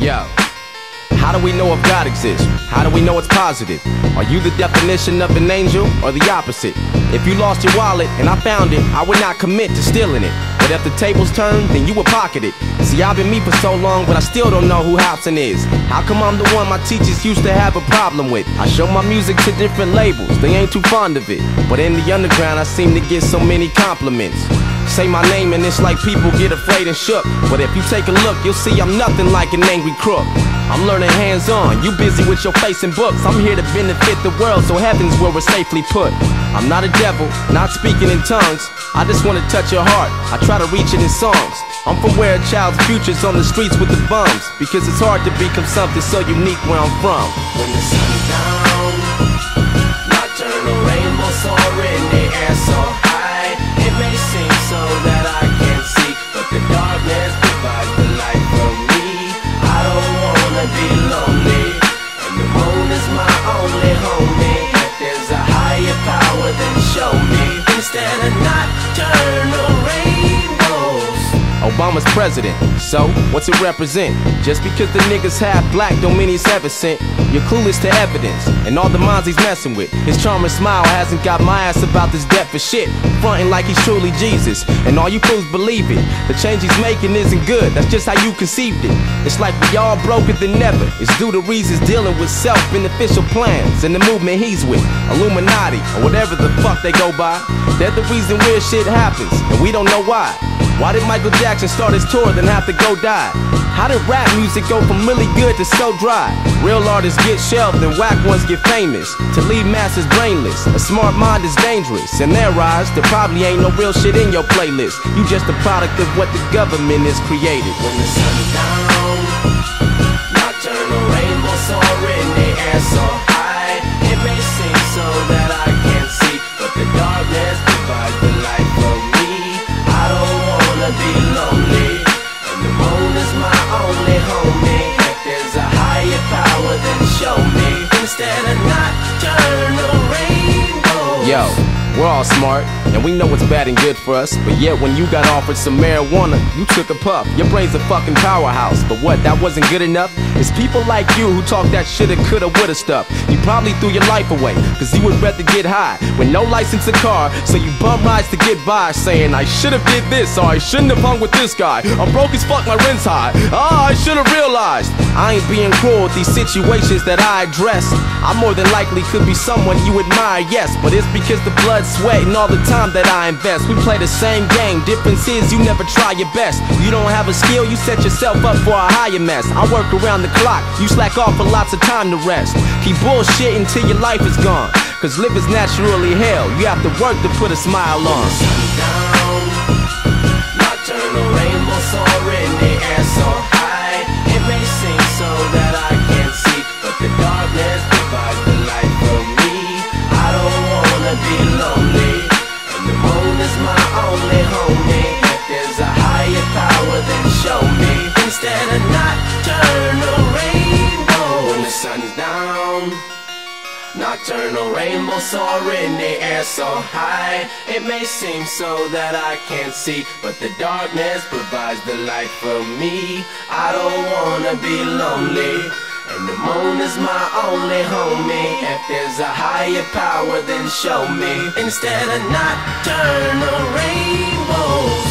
Yo, how do we know if God exists? How do we know it's positive? Are you the definition of an angel or the opposite? If you lost your wallet and I found it, I would not commit to stealing it. But if the tables turn, then you would pocket it. See, I've been me for so long, but I still don't know who Hobson is. How come I'm the one my teachers used to have a problem with? I show my music to different labels, they ain't too fond of it. But in the underground, I seem to get so many compliments. Say my name and it's like people get afraid and shook. But if you take a look, you'll see I'm nothing like an angry crook. I'm learning hands-on, you busy with your face and books. I'm here to benefit the world, so heaven's where we're safely put. I'm not a devil, not speaking in tongues. I just want to touch your heart, I try to reach it in songs. I'm from where a child's future's on the streets with the bums, because it's hard to become something so unique where I'm from. When the sun's down, nocturnal rainbow soaring in the air so high. It may seem so that I can't see, but the darkness provides the light for me. I don't wanna be lonely, and the moon is my only homie. If there's a higher power, then show me, instead of nocturnal rainbows. Obama's president, so what's it represent? Just because the niggas half black don't mean he's heaven sent. You're clueless to evidence, and all the minds he's messing with. His charming smile hasn't got my ass about this debt for shit. Frontin' like he's truly Jesus, and all you fools believe it. The change he's making isn't good, that's just how you conceived it. It's like we all broker than ever. It's due to reasons dealing with self-beneficial plans and the movement he's with, Illuminati, or whatever the fuck they go by. They're the reason weird shit happens, and we don't know why. Why did Michael Jackson start his tour then have to go die? How did rap music go from really good to so dry? Real artists get shelved and whack ones get famous. To leave masses brainless, a smart mind is dangerous. In their eyes, there probably ain't no real shit in your playlist. You just a product of what the government has created. When the sun's down, nocturnal rainbow soaring in the air so high. It may seem so that I can't see, but the darkness provides the light for me. I don't wanna be lonely, and the moon is my only homie. If there's a higher power, then show me, instead of nocturnal rainbows. Yo, we're all smart, and we know what's bad and good for us. But yet when you got offered some marijuana, you took a puff. Your brain's a fucking powerhouse. But what, that wasn't good enough? It's people like you who talk that shoulda, coulda, woulda stuff. You probably threw your life away, cause you would rather get high with no license or car. So you bum rides to get by, saying I should've did this, or I shouldn't have hung with this guy. I'm broke as fuck, my rent's high. I should've realized I ain't being cruel with these situations that I address. I more than likely could be someone you admire, yes, but it's because the blood, sweat, and all the time that I invest. We play the same game, difference is you never try your best. You don't have a skill, you set yourself up for a higher mess. I work around the clock, you slack off for lots of time to rest. Keep bullshit until your life is gone, cause living's naturally hell. You have to work to put a smile on. Sun's down, nocturnal rainbow soaring in the air so high. It may seem so that I can't see, but the darkness provides the light for me. I don't wanna be lonely, and the moon is my only homie. If there's a higher power, then show me, instead of nocturnal rainbow. When the sun's down, nocturnal rainbow soaring in the air so high. It may seem so that I can't see, but the darkness provides the light for me. I don't wanna be lonely, and the moon is my only homie. If there's a higher power, then show me, instead of nocturnal rainbows.